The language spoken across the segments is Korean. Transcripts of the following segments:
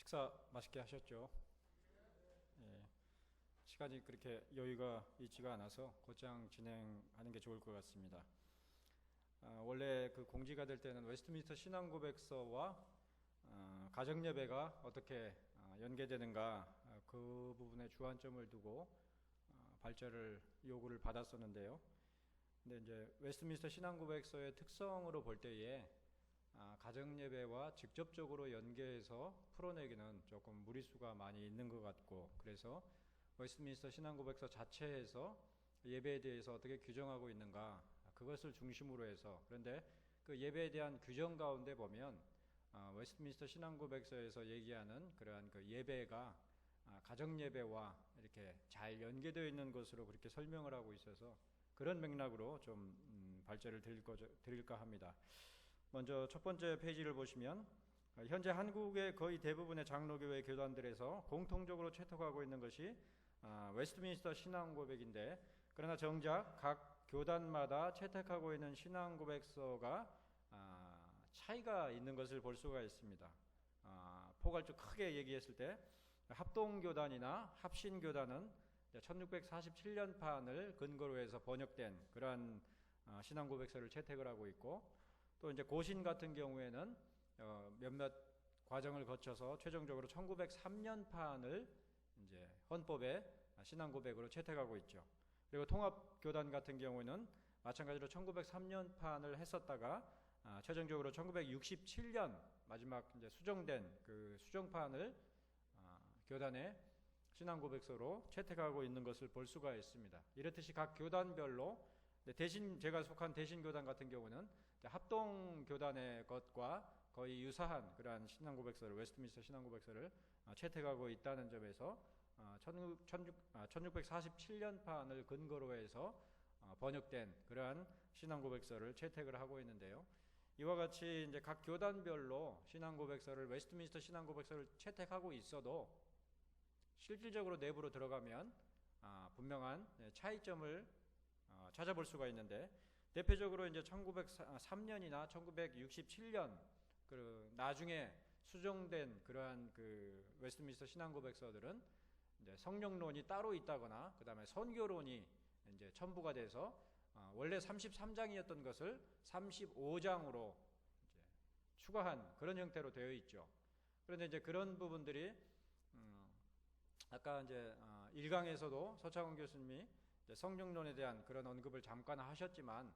식사 맛있게 하셨죠? 예, 시간이 그렇게 여유가 있지가 않아서 곧장 진행하는 게 좋을 것 같습니다. 원래 그 공지가 될 때는 웨스트민스터 신앙고백서와 가정예배가 어떻게 연계되는가 그 부분에 주안점을 두고 발제를 요구를 받았었는데요. 근데 이제 웨스트민스터 신앙고백서의 특성으로 볼 때에 가정예배와 직접적으로 연계해서 풀어내기는 조금 무리수가 많이 있는 것 같고, 그래서 웨스트민스터 신앙고백서 자체에서 예배에 대해서 어떻게 규정하고 있는가 그것을 중심으로 해서, 그런데 그 예배에 대한 규정 가운데 보면 웨스트민스터 신앙고백서에서 얘기하는 그러한 그 예배가 가정예배와 이렇게 잘 연계되어 있는 것으로 그렇게 설명을 하고 있어서 그런 맥락으로 좀 발제를 드릴까 합니다. 먼저 첫 번째 페이지를 보시면 현재 한국의 거의 대부분의 장로교회 교단들에서 공통적으로 채택하고 있는 것이 웨스트민스터 신앙고백인데, 그러나 정작 각 교단마다 채택하고 있는 신앙고백서가 차이가 있는 것을 볼 수가 있습니다. 포괄적 크게 얘기했을 때 합동교단이나 합신교단은 1647년판을 근거로 해서 번역된 그러한 신앙고백서를 채택을 하고 있고, 또 이제 고신 같은 경우에는 몇몇 과정을 거쳐서 최종적으로 1903년판을 이제 헌법의 신앙고백으로 채택하고 있죠. 그리고 통합교단 같은 경우에는 마찬가지로 1903년판을 했었다가 최종적으로 1967년 마지막 이제 수정된 그 수정판을 교단의 신앙고백서로 채택하고 있는 것을 볼 수가 있습니다. 이렇듯이 각 교단별로, 대신 제가 속한 대신교단 같은 경우는 합동교단의 것과 거의 유사한 그러한 신앙고백서를, 웨스트민스터 신앙고백서를 채택하고 있다는 점에서 1647년판을 근거로 해서 번역된 그러한 신앙고백서를 채택을 하고 있는데요. 이와 같이 이제 각 교단별로 신앙고백서를, 웨스트민스터 신앙고백서를 채택하고 있어도 실질적으로 내부로 들어가면 분명한 차이점을 찾아볼 수가 있는데, 대표적으로 이제 1903년이나 1967년 그 나중에 수정된 그러한 그 웨스트민스터 신앙고백서들은 이제 성령론이 따로 있다거나 그다음에 선교론이 이제 첨부가 돼서 원래 33장이었던 것을 35장으로 이제 추가한 그런 형태로 되어 있죠. 그런데 이제 그런 부분들이 아까 이제 1강에서도 서창원 교수님이 성령론에 대한 그런 언급을 잠깐 하셨지만,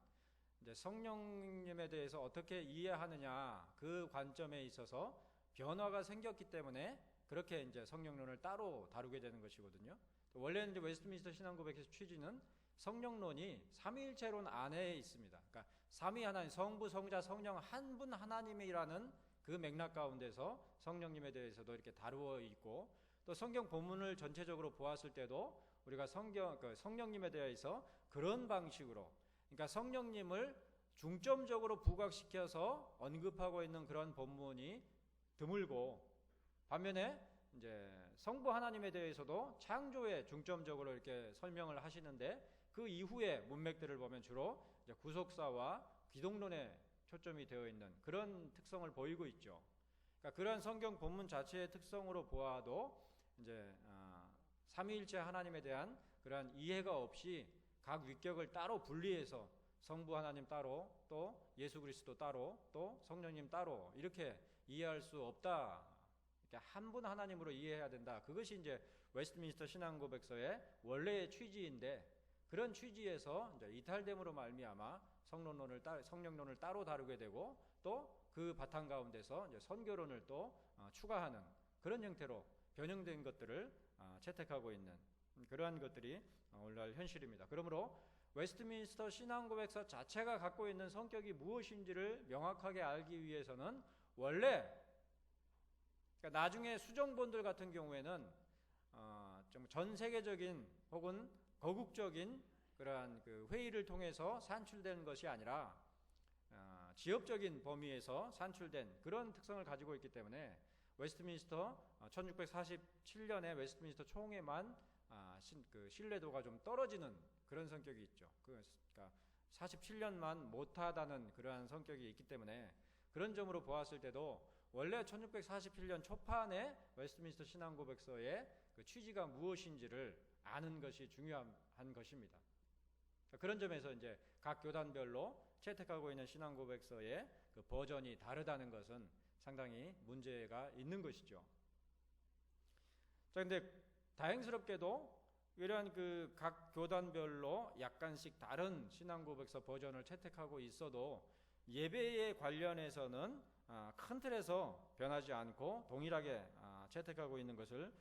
이제 성령님에 대해서 어떻게 이해하느냐 그 관점에 있어서 변화가 생겼기 때문에 그렇게 이제 성령론을 따로 다루게 되는 것이거든요. 원래는 이제 웨스트민스터 신앙고백의 취지는 성령론이 삼위일체론 안에 있습니다. 그러니까 삼위 하나님, 성부, 성자, 성령 한 분 하나님이라는 그 맥락 가운데서 성령님에 대해서도 이렇게 다루어 있고, 또 성경 본문을 전체적으로 보았을 때도 우리가 성령님에 대해서 그런 방식으로, 그러니까 성령님을 중점적으로 부각시켜서 언급하고 있는 그런 본문이 드물고, 반면에 이제 성부 하나님에 대해서도 창조에 중점적으로 이렇게 설명을 하시는데, 그 이후에 문맥들을 보면 주로 이제 구속사와 기독론에 초점이 되어 있는 그런 특성을 보이고 있죠. 그러니까 그러한 성경 본문 자체의 특성으로 보아도 이제 삼위일체 하나님에 대한 그러한 이해가 없이 각 위격을 따로 분리해서 성부 하나님 따로, 또 예수 그리스도 따로, 또 성령님 따로 이렇게 이해할 수 없다. 이렇게 한 분 하나님으로 이해해야 된다. 그것이 이제 웨스트민스터 신앙고백서의 원래의 취지인데, 그런 취지에서 이제 이탈됨으로 말미암아 성령론을 따로 다루게 되고, 또 그 바탕 가운데서 이제 선교론을 또 추가하는 그런 형태로 변형된 것들을 채택하고 있는 그러한 것들이 오늘날 현실입니다. 그러므로 웨스트민스터 신앙고백서 자체가 갖고 있는 성격이 무엇인지를 명확하게 알기 위해서는 원래, 그러니까 나중에 수정본들 같은 경우에는 좀 전 세계적인 혹은 거국적인 그러한 그 회의를 통해서 산출된 것이 아니라 지역적인 범위에서 산출된 그런 특성을 가지고 있기 때문에 웨스트민스터 1647년에 웨스트민스터 총회만 그 신뢰도가 좀 떨어지는 그런 성격이 있죠. 그러니까 47년만 못하다는 그러한 성격이 있기 때문에, 그런 점으로 보았을 때도 원래 1647년 초판에 웨스트민스터 신앙고백서의 그 취지가 무엇인지를 아는 것이 중요한 것입니다. 그런 점에서 이제 각 교단별로 채택하고 있는 신앙고백서의 그 버전이 다르다는 것은 상당히 문제가 있는 것이죠. 자, 근데 다행스럽게도 이러한 그 각 교단별로 약간씩 다른 신앙고백서 버전을 채택하고 있어도 예배에 관련해서는 큰 틀에서 변하지 않고 동일하게 채택하고 있는 것을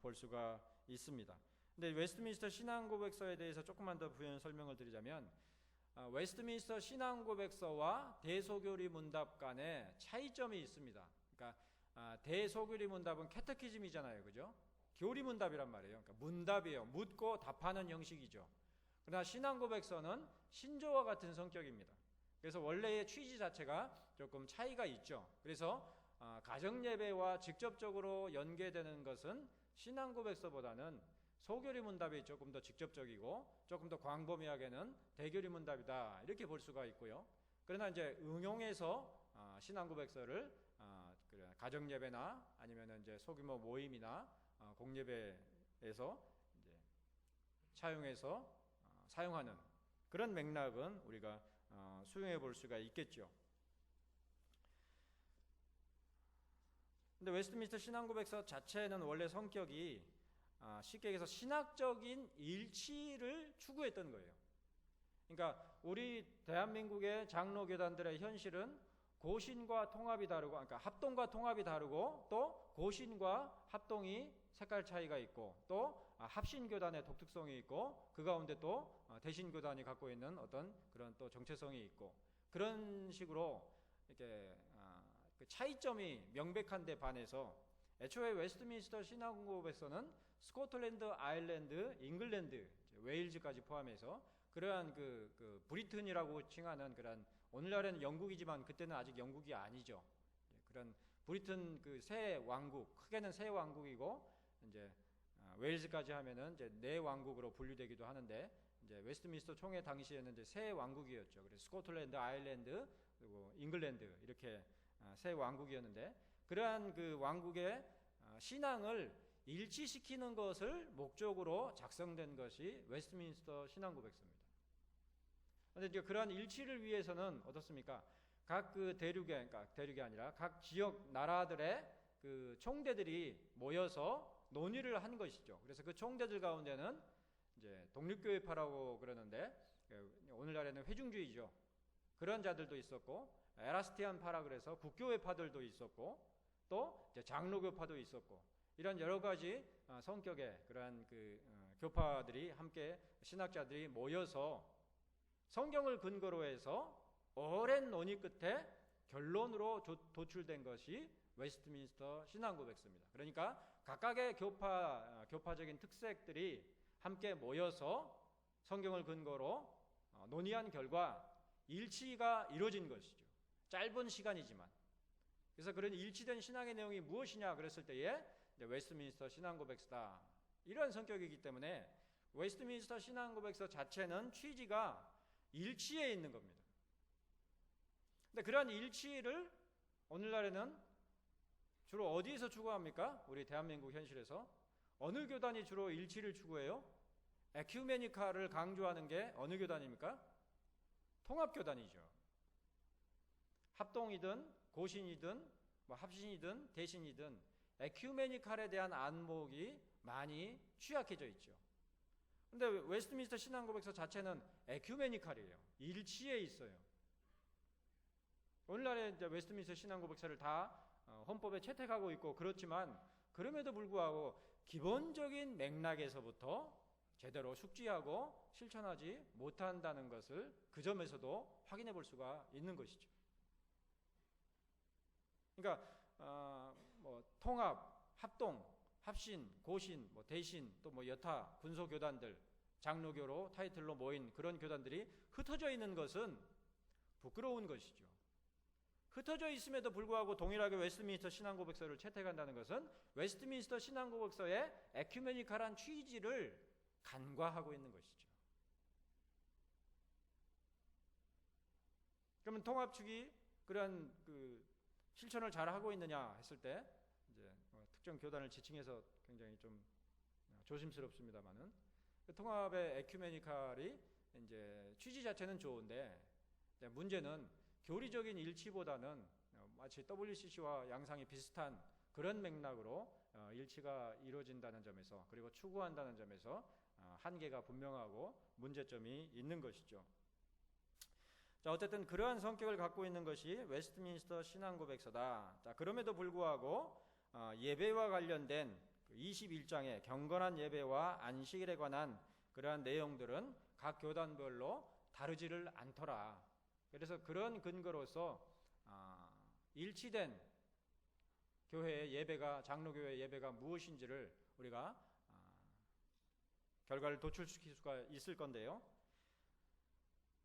볼 수가 있습니다. 근데 웨스트민스터 신앙고백서에 대해서 조금만 더 부연 설명을 드리자면 웨스트민스터 신앙고백서와 대소교리 문답 간에 차이점이 있습니다. 그러니까 대소교리 문답은 캐테키즘이잖아요, 그죠? 교리 문답이란 말이에요. 그러니까 문답이에요. 묻고 답하는 형식이죠. 그러나 신앙고백서는 신조와 같은 성격입니다. 그래서 원래의 취지 자체가 조금 차이가 있죠. 그래서 가정예배와 직접적으로 연계되는 것은 신앙고백서보다는 소교리 문답이 조금 더 직접적이고 조금 더 광범위하게는 대교리 문답이다, 이렇게 볼 수가 있고요. 그러나 이제 응용해서 신앙고백서를 가정예배나 아니면 이제 소규모 모임이나 공예배에서 이제 차용해서 사용하는 그런 맥락은 우리가 수용해 볼 수가 있겠죠. 근데 웨스트민스터 신앙고백서 자체는 원래 성격이 쉽게 얘기해서 신학적인 일치를 추구했던 거예요. 그러니까 우리 대한민국의 장로교단들의 현실은 고신과 통합이 다르고, 그러니까 합동과 통합이 다르고, 또 고신과 합동이 색깔 차이가 있고, 또 합신교단의 독특성이 있고, 그 가운데 또 대신교단이 갖고 있는 어떤 그런 또 정체성이 있고, 그런 식으로 이렇게 그 차이점이 명백한 데 반해서 애초에 웨스트민스터 신앙고백서는 스코틀랜드, 아일랜드, 잉글랜드, 웨일즈까지 포함해서 그러한 그 브리튼이라고 칭하는 그런, 오늘날에는 영국이지만 그때는 아직 영국이 아니죠. 그런 브리튼 그 새 왕국, 크게는 새 왕국이고 이제 웨일즈까지 하면은 이제 네 왕국으로 분류되기도 하는데, 이제 웨스트민스터 총회 당시에는 이제 새 왕국이었죠. 그래서 스코틀랜드, 아일랜드, 그리고 잉글랜드, 이렇게 새 왕국이었는데, 그러한 그 왕국의 신앙을 일치시키는 것을 목적으로 작성된 것이 웨스트민스터 신앙고백서입니다. 그런데 이제 그러한 일치를 위해서는 어떻습니까? 각 그 그러니까 대륙이 아니라 각 지역 나라들의 그 총대들이 모여서 논의를 한 것이죠. 그래서 그 총대들 가운데는 이제 독립교회파라고 그러는데, 오늘날에는 회중주의죠. 그런 자들도 있었고, 에라스티안파라 그래서 국교회파들도 있었고, 또 이제 장로교파도 있었고, 이런 여러 가지 성격의 그러한 그 교파들이 함께, 신학자들이 모여서 성경을 근거로 해서 오랜 논의 끝에 결론으로 도출된 것이 웨스트민스터 신앙고백서입니다. 그러니까 각각의 교파적인 특색들이 함께 모여서 성경을 근거로 논의한 결과 일치가 이루어진 것이죠. 짧은 시간이지만. 그래서 그런 일치된 신앙의 내용이 무엇이냐 그랬을 때에 웨스트민스터 신앙고백서다, 이런 성격이기 때문에 웨스트민스터 신앙고백서 자체는 취지가 일치에 있는 겁니다. 근데 그러한 일치를 오늘날에는 주로 어디에서 추구합니까? 우리 대한민국 현실에서 어느 교단이 주로 일치를 추구해요? 에큐메니카를 강조하는 게 어느 교단입니까? 통합교단이죠. 합동이든 고신이든 뭐 합신이든 대신이든 에큐메니칼에 대한 안목이 많이 취약해져 있죠. 근데 웨스트민스터 신앙고백서 자체는 에큐메니칼이에요. 일치에 있어요. 오늘날에 이제 웨스트민스터 신앙고백서를 다 헌법에 채택하고 있고 그렇지만, 그럼에도 불구하고 기본적인 맥락에서부터 제대로 숙지하고 실천하지 못한다는 것을 그 점에서도 확인해 볼 수가 있는 것이죠. 그러니까 뭐 통합, 합동, 합신, 고신, 뭐 대신, 또 뭐 여타 군소 교단들, 장로교로 타이틀로 모인 그런 교단들이 흩어져 있는 것은 부끄러운 것이죠. 흩어져 있음에도 불구하고 동일하게 웨스트민스터 신앙고백서를 채택한다는 것은 웨스트민스터 신앙고백서의 에큐메니칼한 취지를 간과하고 있는 것이죠. 그러면 통합 측이 그런 그 실천을 잘 하고 있느냐 했을 때 이제 특정 교단을 지칭해서 굉장히 좀 조심스럽습니다만은 그 통합의 에큐메니칼이 이제 취지 자체는 좋은데 문제는 교리적인 일치보다는 마치 WCC와 양상이 비슷한 그런 맥락으로 일치가 이루어진다는 점에서 그리고 추구한다는 점에서 한계가 분명하고 문제점이 있는 것이죠. 자, 어쨌든 그러한 성격을 갖고 있는 것이 웨스트민스터 신앙고백서다. 자, 그럼에도 불구하고 예배와 관련된 21장의 경건한 예배와 안식일에 관한 그러한 내용들은 각 교단별로 다르지를 않더라. 그래서 그런 근거로서 일치된 교회의 예배가 장로교회의 예배가 무엇인지를 우리가 결과를 도출시킬 수가 있을 건데요.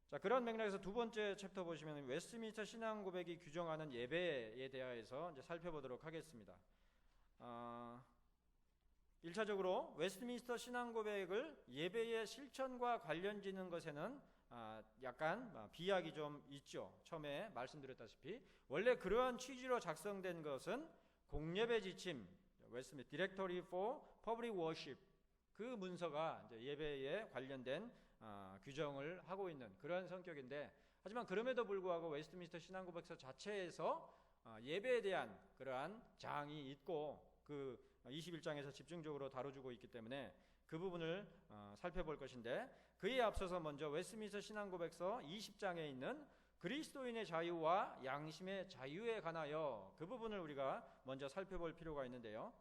자, 그런 맥락에서 두 번째 챕터 보시면 웨스트민스터 신앙 고백이 규정하는 예배에 대하여서 이제 살펴보도록 하겠습니다. 1차적으로 웨스트민스터 신앙 고백을 예배의 실천과 관련 짓는 것에는 약간 비약이 좀 있죠. 처음에 말씀드렸다시피 원래 그러한 취지로 작성된 것은 공예배 지침, 웨스트민스터 디렉토리 for Public Worship 그 문서가 이제 예배에 관련된 규정을 하고 있는 그런 성격인데, 하지만 그럼에도 불구하고 웨스트민스터 신앙고백서 자체에서 예배에 대한 그러한 장이 있고 그 21장에서 집중적으로 다뤄주고 있기 때문에 그 부분을 살펴볼 것인데, 그에 앞서서 먼저 웨스트민스터 신앙고백서 20장에 있는 그리스도인의 자유와 양심의 자유에 관하여 그 부분을 우리가 먼저 살펴볼 필요가 있는데요.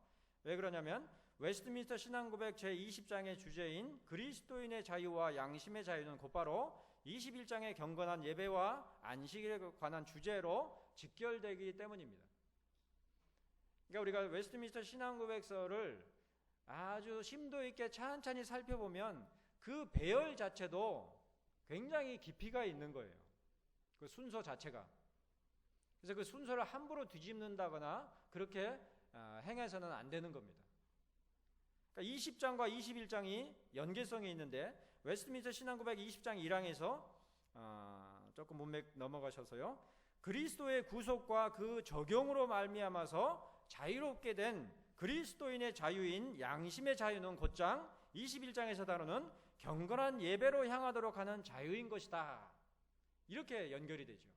왜 그러냐면 웨스트민스터 신앙고백 제20장의 주제인 그리스도인의 자유와 양심의 자유는 곧바로 21장의 경건한 예배와 안식일에 관한 주제로 직결되기 때문입니다. 그러니까 우리가 웨스트민스터 신앙고백서를 아주 심도 있게 찬찬히 살펴보면 그 배열 자체도 굉장히 깊이가 있는 거예요. 그 순서 자체가. 그래서 그 순서를 함부로 뒤집는다거나 그렇게 행해서는 안 되는 겁니다. 그러니까 20장과 21장이 연계성이 있는데 웨스트민스터 신앙고백 20장 1항에서 조금 문맥 넘어가셔서요. 그리스도의 구속과 그 적용으로 말미암아서 자유롭게 된 그리스도인의 자유인 양심의 자유는 곧장 21장에서 다루는 경건한 예배로 향하도록 하는 자유인 것이다. 이렇게 연결이 되죠.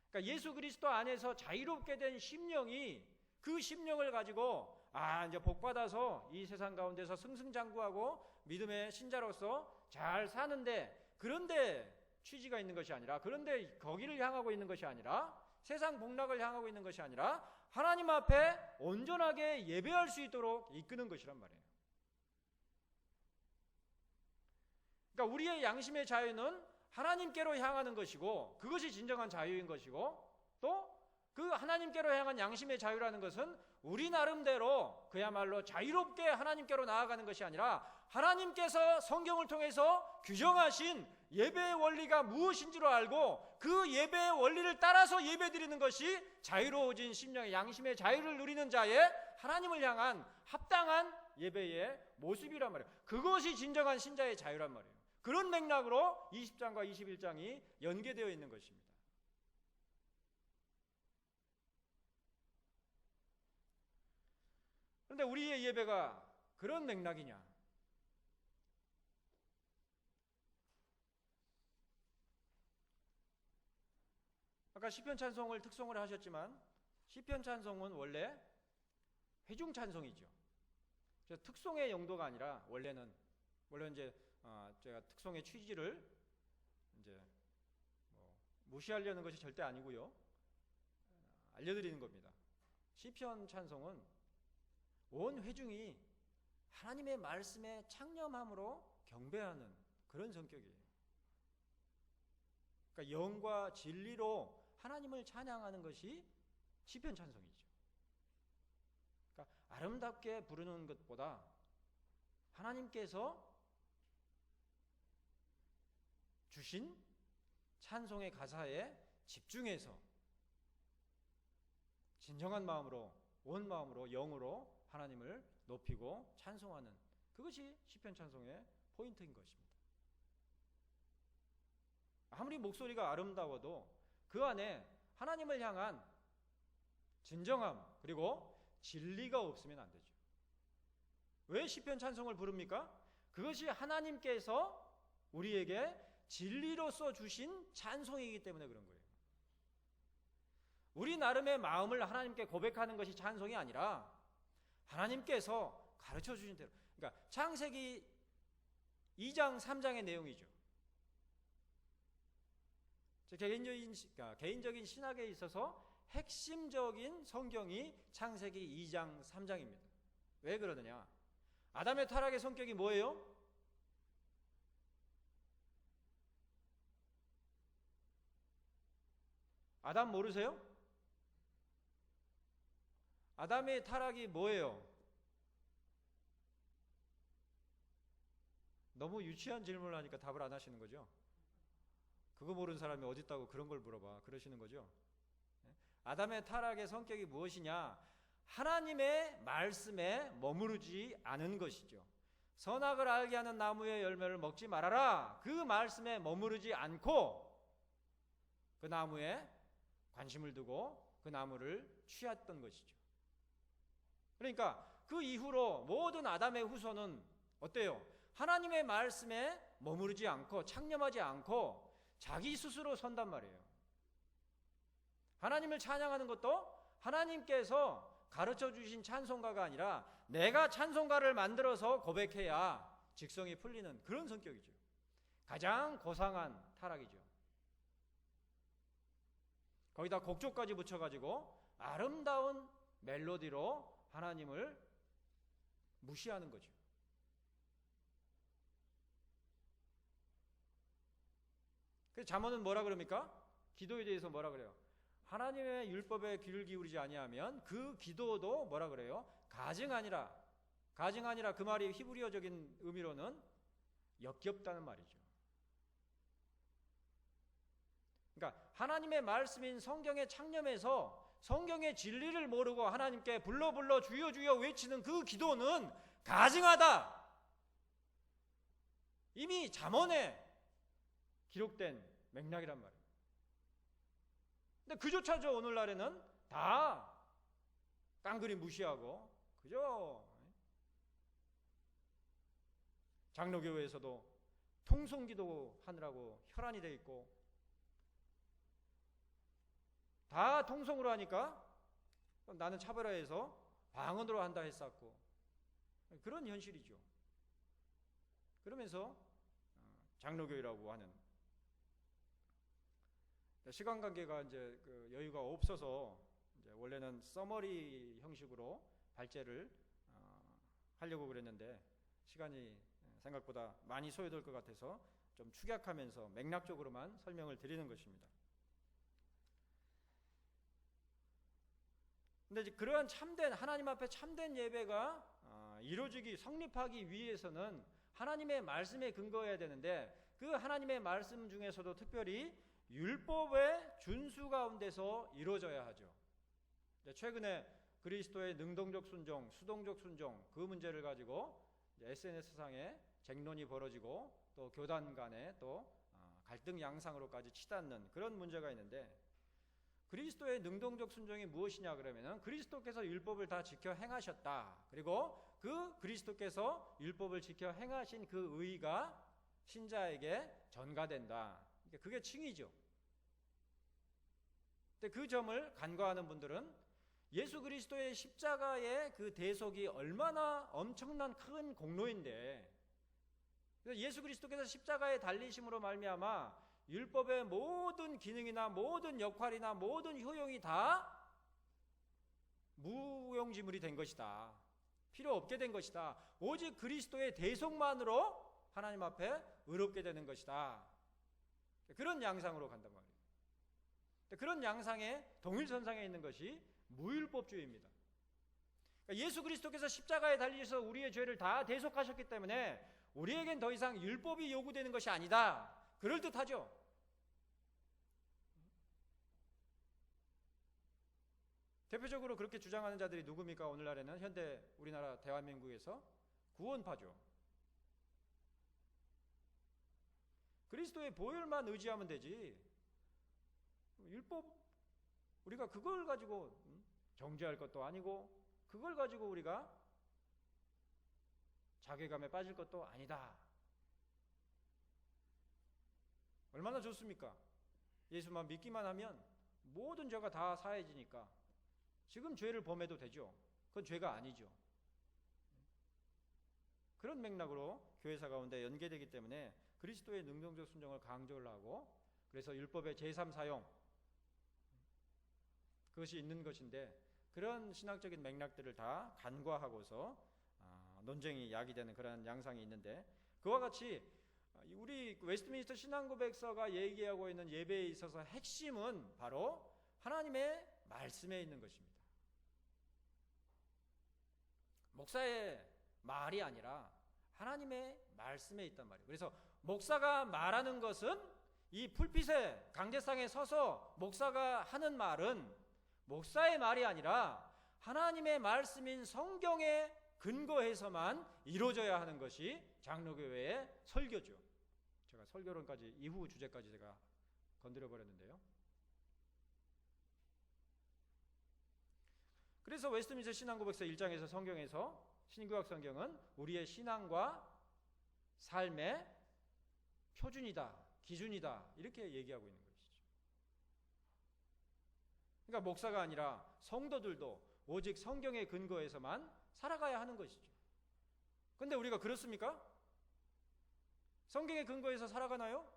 그러니까 예수 그리스도 안에서 자유롭게 된 심령이 그 심령을 가지고 이제 복받아서 이 세상 가운데서 승승장구하고 믿음의 신자로서 잘 사는데, 그런데 취지가 있는 것이 아니라, 그런데 거기를 향하고 있는 것이 아니라, 세상 복락을 향하고 있는 것이 아니라 하나님 앞에 온전하게 예배할 수 있도록 이끄는 것이란 말이에요. 그러니까 우리의 양심의 자유는 하나님께로 향하는 것이고 그것이 진정한 자유인 것이고, 또 그 하나님께로 향한 양심의 자유라는 것은 우리 나름대로 그야말로 자유롭게 하나님께로 나아가는 것이 아니라 하나님께서 성경을 통해서 규정하신 예배의 원리가 무엇인지로 알고 그 예배의 원리를 따라서 예배드리는 것이 자유로워진 심령의 양심의 자유를 누리는 자의 하나님을 향한 합당한 예배의 모습이란 말이에요. 그것이 진정한 신자의 자유란 말이에요. 그런 맥락으로 20장과 21장이 연계되어 있는 것입니다. 그런데 우리의 예배가 그런 맥락이냐? 아까 시편 찬송을 특송을 하셨지만 시편 찬송은 원래 회중 찬송이죠. 그래서 특송의 용도가 아니라 원래는 물론 이제 제가 특송의 취지를 이제 무시하려는 것이 절대 아니고요. 알려드리는 겁니다. 시편 찬송은 온 회중이 하나님의 말씀에 창념함으로 경배하는 그런 성격이에요. 그러니까 영과 진리로 하나님을 찬양하는 것이 시편 찬송이죠. 그러니까 아름답게 부르는 것보다 하나님께서 주신 찬송의 가사에 집중해서 진정한 마음으로, 온 마음으로, 영으로 하나님을 높이고 찬송하는, 그것이 시편 찬송의 포인트인 것입니다. 아무리 목소리가 아름다워도 그 안에 하나님을 향한 진정함, 그리고 진리가 없으면 안 되죠. 왜 시편 찬송을 부릅니까? 그것이 하나님께서 우리에게 진리로서 주신 찬송이기 때문에 그런 거예요. 우리 나름의 마음을 하나님께 고백하는 것이 찬송이 아니라 하나님께서 가르쳐 주신 대로, 그러니까 창세기 2장 3장의 내용이죠. 개인적인 신학에 있어서 핵심적인 성경이 창세기 2장 3장입니다. 왜 그러느냐? 아담의 타락의 성격이 뭐예요? 아담 모르세요? 아담의 타락이 뭐예요? 너무 유치한 질문을 하니까 답을 안 하시는 거죠? 그거 모르는 사람이 어디 있다고 그런 걸 물어봐. 그러시는 거죠? 아담의 타락의 성격이 무엇이냐? 하나님의 말씀에 머무르지 않은 것이죠. 선악을 알게 하는 나무의 열매를 먹지 말아라. 그 말씀에 머무르지 않고 그 나무에 관심을 두고 그 나무를 취했던 것이죠. 그러니까 그 이후로 모든 아담의 후손은 어때요? 하나님의 말씀에 머무르지 않고 창념하지 않고 자기 스스로 선단 말이에요. 하나님을 찬양하는 것도 하나님께서 가르쳐 주신 찬송가가 아니라 내가 찬송가를 만들어서 고백해야 직성이 풀리는 그런 성격이죠. 가장 고상한 타락이죠. 거기다 곡조까지 붙여가지고 아름다운 멜로디로 하나님을 무시하는 거죠. 그래서 잠언은 뭐라 그럽니까? 기도에 대해서 뭐라 그래요? 하나님의 율법에 귀를 기울이지 아니하면 그 기도도 뭐라 그래요? 가증하니라. 가증하니라, 그 말이 히브리어적인 의미로는 역겹다는 말이죠. 그러니까 하나님의 말씀인 성경의 창념에서 성경의 진리를 모르고 하나님께 불러 주여 주여 외치는 그 기도는 가증하다. 이미 잠언에 기록된 맥락이란 말이에요. 근데 그조차도 오늘날에는 다 깡그리 무시하고 그저 장로교회에서도 통성기도 하느라고 혈안이 돼 있고 다 통성으로 하니까 나는 차별화해서 방언으로 한다 했었고 그런 현실이죠. 그러면서 장로교회라고 하는 시간 관계가 이제 그 여유가 없어서 이제 원래는 서머리 형식으로 발제를 하려고 그랬는데 시간이 생각보다 많이 소요될 것 같아서 좀 축약하면서 맥락적으로만 설명을 드리는 것입니다. 근데 이제 그러한 참된 하나님 앞에 참된 예배가 이루어지기 성립하기 위해서는 하나님의 말씀에 근거해야 되는데 그 하나님의 말씀 중에서도 특별히 율법의 준수 가운데서 이루어져야 하죠. 최근에 그리스도의 능동적 순종, 수동적 순종 그 문제를 가지고 SNS상에 쟁론이 벌어지고 또 교단 간에 또 갈등 양상으로까지 치닫는 그런 문제가 있는데 그리스도의 능동적 순종이 무엇이냐 그러면은 그리스도께서 율법을 다 지켜 행하셨다. 그리고 그 그리스도께서 율법을 지켜 행하신 그 의가 신자에게 전가된다. 그게 칭의죠. 근데 그 점을 간과하는 분들은 예수 그리스도의 십자가의 그 대속이 얼마나 엄청난 큰 공로인데 예수 그리스도께서 십자가에 달리심으로 말미암아 율법의 모든 기능이나 모든 역할이나 모든 효용이 다 무용지물이 된 것이다. 필요 없게 된 것이다. 오직 그리스도의 대속만으로 하나님 앞에 의롭게 되는 것이다. 그런 양상으로 간단 말이에요. 그런 양상의 동일선상에 있는 것이 무율법주의입니다. 그러니까 예수 그리스도께서 십자가에 달리셔서 우리의 죄를 다 대속하셨기 때문에 우리에겐 더 이상 율법이 요구되는 것이 아니다. 그럴듯하죠. 대표적으로 그렇게 주장하는 자들이 누굽니까? 오늘날에는 현대 우리나라 대한민국에서 구원파죠. 그리스도의 보혈만 의지하면 되지 율법 우리가 그걸 가지고 정죄할 것도 아니고 그걸 가지고 우리가 자괴감에 빠질 것도 아니다. 얼마나 좋습니까? 예수만 믿기만 하면 모든 죄가 다 사해지니까 지금 죄를 범해도 되죠. 그건 죄가 아니죠. 그런 맥락으로 교회사 가운데 연계되기 때문에 그리스도의 능동적 순종을 강조를 하고, 그래서 율법의 제3 사용, 그것이 있는 것인데, 그런 신학적인 맥락들을 다 간과하고서 논쟁이 야기되는 그런 양상이 있는데, 그와 같이 우리 웨스트민스터 신앙고백서가 얘기하고 있는 예배에 있어서 핵심은 바로 하나님의 말씀에 있는 것입니다. 목사의 말이 아니라 하나님의 말씀에 있단 말이에요. 그래서 목사가 말하는 것은, 이 풀핏에 강대상에 서서 목사가 하는 말은 목사의 말이 아니라 하나님의 말씀인 성경에 근거해서만 이루어져야 하는 것이 장로교회의 설교죠. 제가 설교론까지, 이후 주제까지 제가 건드려 버렸는데요. 그래서 웨스트민스터 신앙고백서 1장에서 성경에서 신구약 성경은 우리의 신앙과 삶의 표준이다, 기준이다, 이렇게 얘기하고 있는 것이죠. 그러니까 목사가 아니라 성도들도 오직 성경에 근거해서만 살아가야 하는 것이죠. 그런데 우리가 그렇습니까? 성경에 근거해서 살아가나요?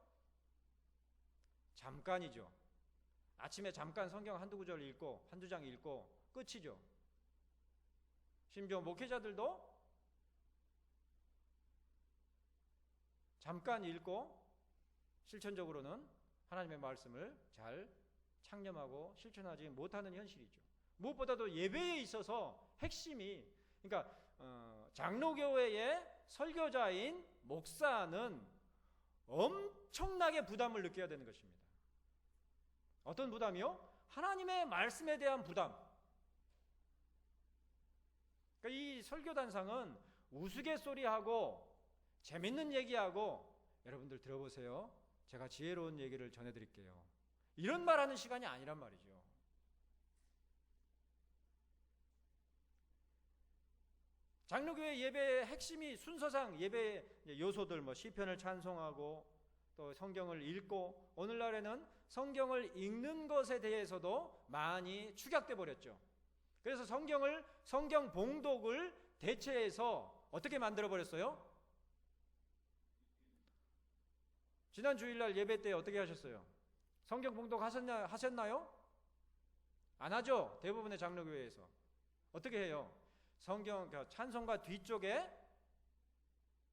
잠깐이죠. 아침에 잠깐 성경 한두 구절 읽고 한두 장 읽고 끝이죠. 심지어 목회자들도 잠깐 읽고 실천적으로는 하나님의 말씀을 잘 창념하고 실천하지 못하는 현실이죠. 무엇보다도 예배에 있어서 핵심이, 그러니까 장로교회의 설교자인 목사는 엄청나게 부담을 느껴야 되는 것입니다. 어떤 부담이요? 하나님의 말씀에 대한 부담. 그러니까 이 설교단상은 우스갯소리하고 재밌는 얘기하고, 여러분들 들어보세요, 제가 지혜로운 얘기를 전해드릴게요, 이런 말하는 시간이 아니란 말이죠. 장로교회 예배의 핵심이 순서상 예배의 요소들, 시편을 찬송하고 또 성경을 읽고, 오늘날에는 성경을 읽는 것에 대해서도 많이 축약돼 버렸죠. 그래서 성경 봉독을 대체해서 어떻게 만들어 버렸어요? 지난 주일날 예배 때 어떻게 하셨어요? 성경 봉독 하셨나요? 안 하죠. 대부분의 장로교회에서 어떻게 해요? 성경 찬송가 뒤쪽에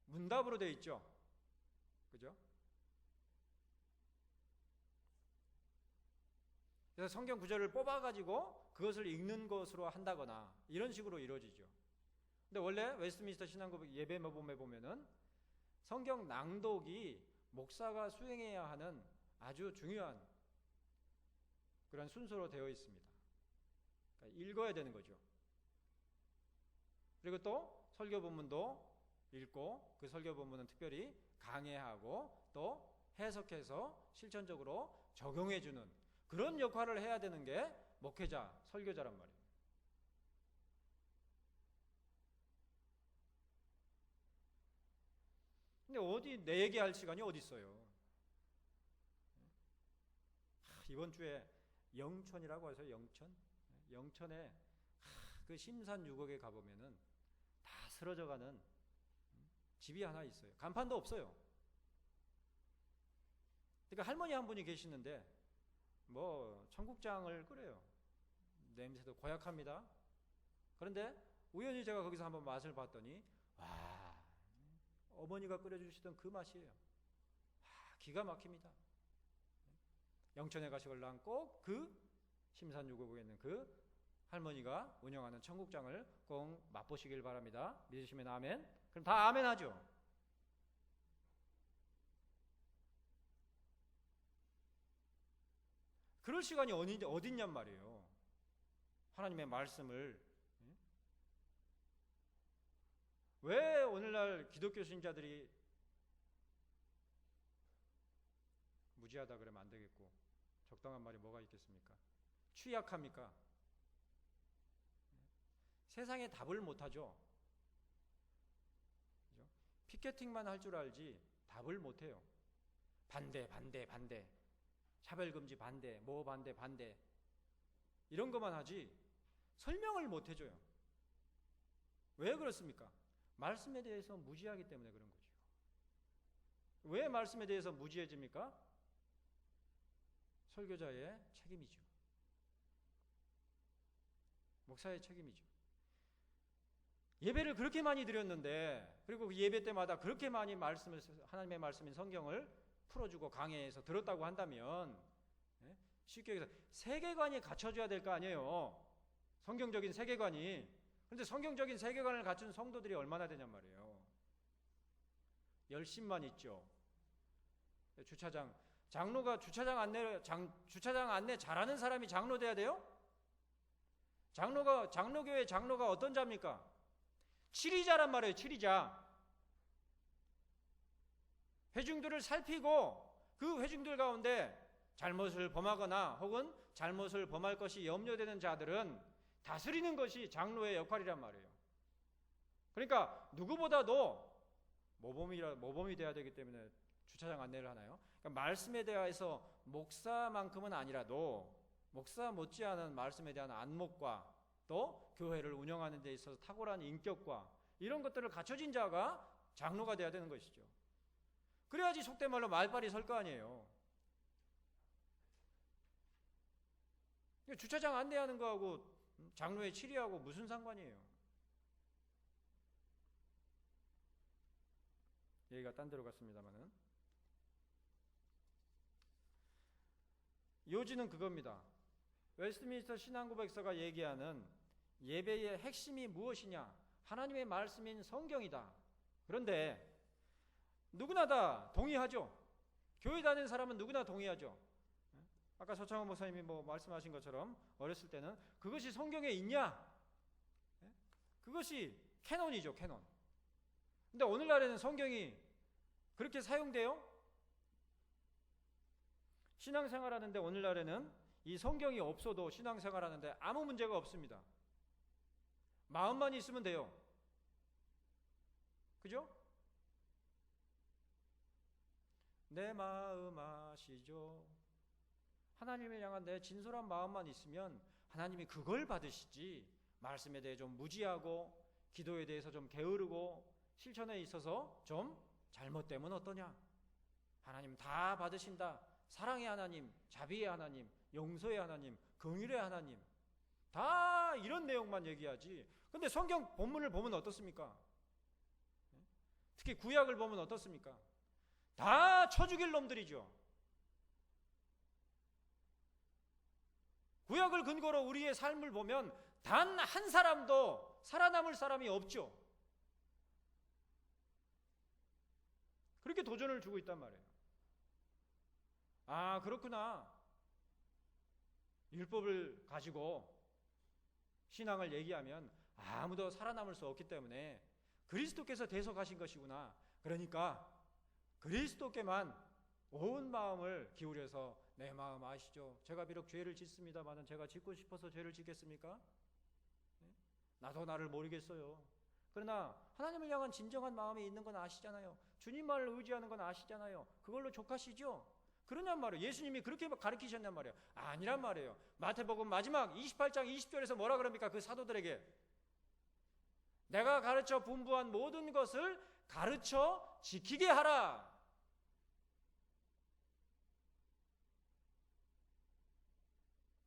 문답으로 되어 있죠. 그죠? 그래서 성경 구절을 뽑아가지고 그것을 읽는 것으로 한다거나 이런 식으로 이루어지죠. 근데 원래 웨스트민스터 신앙고백 예배모범에 보면은 성경 낭독이 목사가 수행해야 하는 아주 중요한 그런 순서로 되어 있습니다. 그러니까 읽어야 되는 거죠. 그리고 또 설교 본문도 읽고, 그 설교 본문은 특별히 강해하고 또 해석해서 실천적으로 적용해주는 그런 역할을 해야 되는 게 목회자, 설교자란 말이에요. 근데 어디 내 얘기할 시간이 어디 있어요? 이번 주에 영천이라고 하세요. 영천에 그 심산유곡에 가보면은 다 쓰러져가는 집이 하나 있어요. 간판도 없어요. 그러니까 할머니 한 분이 계시는데 청국장을 끓여요. 냄새도 고약합니다. 그런데 우연히 제가 거기서 한번 맛을 봤더니 와, 어머니가 끓여주시던 그 맛이에요. 기가 막힙니다. 영천에 가시걸랑 꼭 그 심산유곡에 있는 그 할머니가 운영하는 청국장을 꼭 맛보시길 바랍니다. 믿으시면 아멘. 그럼 다 아멘 하죠. 그럴 시간이 어딨냔 말이에요. 하나님의 말씀을. 왜 오늘날 기독교 신자들이 무지하다 그러면 안 되겠고, 적당한 말이 뭐가 있겠습니까? 취약합니까? 세상에 답을 못하죠. 그죠? 피켓팅만 할 줄 알지 답을 못해요. 반대, 반대, 반대. 차별금지 반대, 뭐 반대, 반대. 이런 것만 하지 설명을 못 해줘요. 왜 그렇습니까? 말씀에 대해서 무지하기 때문에 그런 거죠. 왜 말씀에 대해서 무지해집니까? 설교자의 책임이죠. 목사의 책임이죠. 예배를 그렇게 많이 드렸는데, 그리고 그 예배 때마다 그렇게 많이 말씀을, 하나님의 말씀인 성경을 풀어주고 강해해서 들었다고 한다면, 쉽게 얘기해서 세계관이 갖춰져야 될 거 아니에요. 성경적인 세계관이. 그런데 성경적인 세계관을 갖춘 성도들이 얼마나 되냔 말이에요. 열심만 있죠. 주차장, 장로가 주차장 안내 잘하는 사람이 장로 돼야 돼요? 장로교회 장로가 어떤 자입니까? 치리자란 말이에요. 치리자. 회중들을 살피고 그 회중들 가운데 잘못을 범하거나 혹은 잘못을 범할 것이 염려되는 자들은 다스리는 것이 장로의 역할이란 말이에요. 그러니까 누구보다도 모범이 돼야 되기 때문에 주차장 안내를 하나요? 그러니까 말씀에 대해서 목사만큼은 아니라도 목사 못지않은 말씀에 대한 안목과 또 교회를 운영하는 데 있어서 탁월한 인격과 이런 것들을 갖춰진 자가 장로가 돼야 되는 것이죠. 그래야지 속된 말로 말빨이 설 거 아니에요. 주차장 안내하는 거하고 장로의 치리하고 무슨 상관이에요? 얘기가 딴 데로 갔습니다만은 요지는 그겁니다. 웨스트민스터 신앙고백서가 얘기하는 예배의 핵심이 무엇이냐? 하나님의 말씀인 성경이다. 그런데 누구나 다 동의하죠. 교회 다니는 사람은 누구나 동의하죠. 아까 서창원 목사님이 말씀하신 것처럼 어렸을 때는 그것이 성경에 있냐? 그것이 캐논이죠, 캐논. 근데 오늘날에는 성경이 그렇게 사용돼요? 신앙생활하는데 오늘날에는 이 성경이 없어도 신앙생활하는데 아무 문제가 없습니다. 마음만 있으면 돼요. 그죠? 내 마음 아시죠? 하나님을 향한 내 진솔한 마음만 있으면 하나님이 그걸 받으시지, 말씀에 대해 좀 무지하고 기도에 대해서 좀 게으르고 실천에 있어서 좀 잘못되면 어떠냐? 하나님 다 받으신다. 사랑의 하나님, 자비의 하나님, 용서의 하나님, 긍휼의 하나님, 다 이런 내용만 얘기하지. 근데 성경 본문을 보면 어떻습니까? 특히 구약을 보면 어떻습니까? 다 쳐 죽일 놈들이죠. 구약을 근거로 우리의 삶을 보면 단 한 사람도 살아남을 사람이 없죠. 그렇게 도전을 주고 있단 말이에요. 아, 그렇구나. 율법을 가지고 신앙을 얘기하면 아무도 살아남을 수 없기 때문에 그리스도께서 대속하신 것이구나. 그러니까 그리스도께만 온 마음을 기울여서 내 마음 아시죠? 제가 비록 죄를 짓습니다마는 제가 짓고 싶어서 죄를 짓겠습니까? 나도 나를 모르겠어요. 그러나 하나님을 향한 진정한 마음이 있는 건 아시잖아요. 주님만을 의지하는 건 아시잖아요. 그걸로 족하시죠? 그러냔 말이에요. 예수님이 그렇게 가르치셨냔 말이에요. 아니란 말이에요. 마태복음 마지막 28장 20절에서 뭐라 그럽니까? 그 사도들에게 내가 가르쳐 분부한 모든 것을 가르쳐 지키게 하라.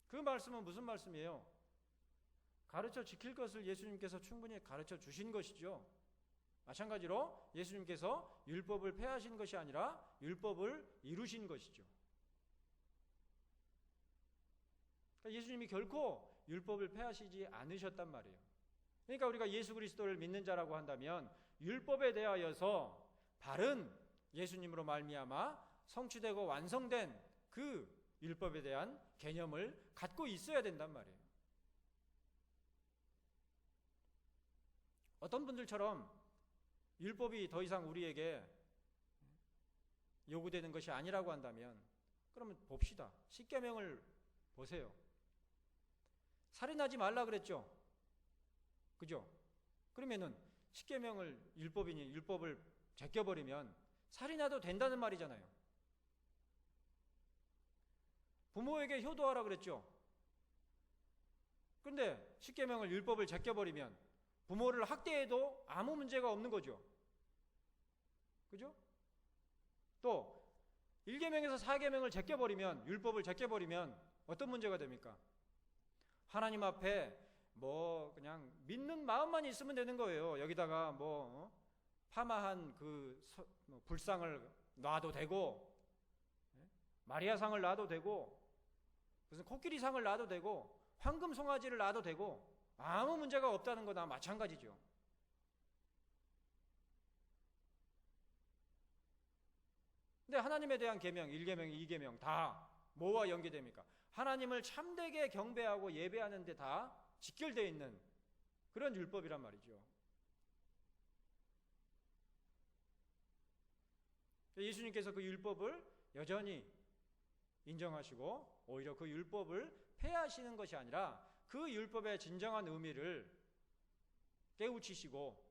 그 말씀은 무슨 말씀이에요? 가르쳐 지킬 것을 예수님께서 충분히 가르쳐 주신 것이죠. 마찬가지로 예수님께서 율법을 폐하신 것이 아니라 율법을 이루신 것이죠. 그러니까 예수님이 결코 율법을 폐하시지 않으셨단 말이에요. 그러니까 우리가 예수 그리스도를 믿는 자라고 한다면 율법에 대하여서 바른 예수님으로 말미암아 성취되고 완성된 그 율법에 대한 개념을 갖고 있어야 된단 말이에요. 어떤 분들처럼 율법이 더 이상 우리에게 요구되는 것이 아니라고 한다면 그러면 봅시다. 십계명을 보세요. 살인하지 말라 그랬죠. 그죠? 그러면은 십계명을 율법을 제껴버리면 살인해도 된다는 말이잖아요. 부모에게 효도하라 그랬죠. 그런데 십계명을 율법을 제껴버리면 부모를 학대해도 아무 문제가 없는 거죠. 그죠? 또 1계명에서 4계명을 제껴버리면, 율법을 제껴버리면 어떤 문제가 됩니까? 하나님 앞에 뭐 그냥 믿는 마음만 있으면 되는 거예요. 여기다가 뭐 파마한 불상을 놔도 되고, 마리아상을 놔도 되고, 무슨 코끼리상을 놔도 되고, 황금 송아지를 놔도 되고, 아무 문제가 없다는 거나 마찬가지죠. 근데 하나님에 대한 계명, 1계명, 2계명 다 뭐와 연계됩니까? 하나님을 참되게 경배하고 예배하는 데 다 직결되어 있는 그런 율법이란 말이죠. 예수님께서 그 율법을 여전히 인정하시고 오히려 그 율법을 폐하시는 것이 아니라 그 율법의 진정한 의미를 깨우치시고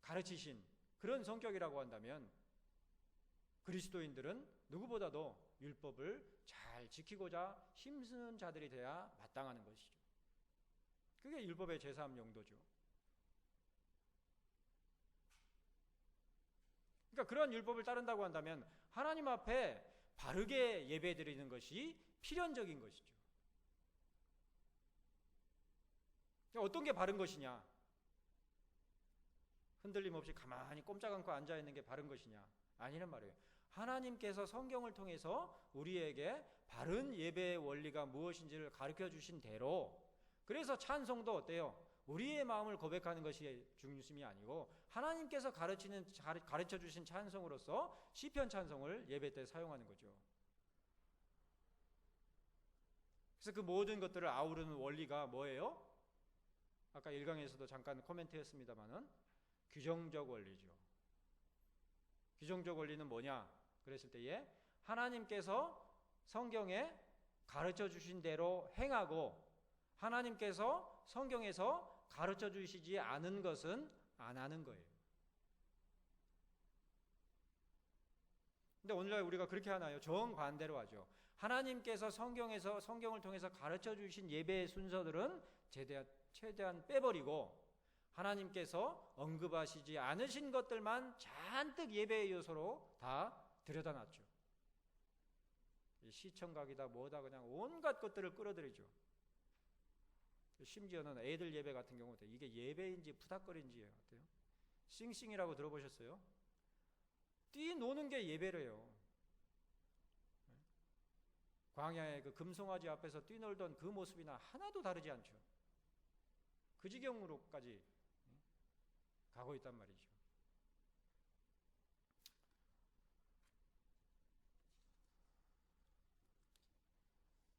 가르치신 그런 성격이라고 한다면 그리스도인들은 누구보다도 율법을 잘 지키고자 힘쓰는 자들이 돼야 마땅하는 것이죠. 그게 율법의 제3 용도죠. 그러니까 그런 율법을 따른다고 한다면 하나님 앞에 바르게 예배드리는 것이 필연적인 것이죠. 어떤 게 바른 것이냐? 흔들림 없이 가만히 꼼짝 않고 앉아있는 게 바른 것이냐? 아니란 말이에요. 하나님께서 성경을 통해서 우리에게 바른 예배의 원리가 무엇인지를 가르쳐 주신 대로, 그래서 찬송도 어때요? 우리의 마음을 고백하는 것이 중심이 아니고 하나님께서 가르쳐 주신 찬송으로서 시편 찬송을 예배 때 사용하는 거죠. 그래서 그 모든 것들을 아우르는 원리가 뭐예요? 아까 1강에서도 잠깐 코멘트했습니다만은 규정적 원리죠. 규정적 원리는 뭐냐? 그랬을 때에 하나님께서 성경에 가르쳐 주신 대로 행하고 하나님께서 성경에서 가르쳐 주시지 않은 것은 안 하는 거예요. 근데 오늘날 우리가 그렇게 하나요? 정반대로 하죠. 하나님께서 성경을 통해서 가르쳐 주신 예배의 순서들은 최대한 빼버리고 하나님께서 언급하시지 않으신 것들만 잔뜩 예배의 요소로 다 들여다놨죠. 시청각이다 뭐다 그냥 온갖 것들을 끌어들이죠. 심지어는 애들 예배 같은 경우도 이게 예배인지 푸닥거리인지 어때요? 싱싱이라고 들어보셨어요? 뛰노는 게 예배래요. 광야의 그 금송아지 앞에서 뛰놀던 그 모습이나 하나도 다르지 않죠. 그 지경으로까지 가고 있단 말이죠.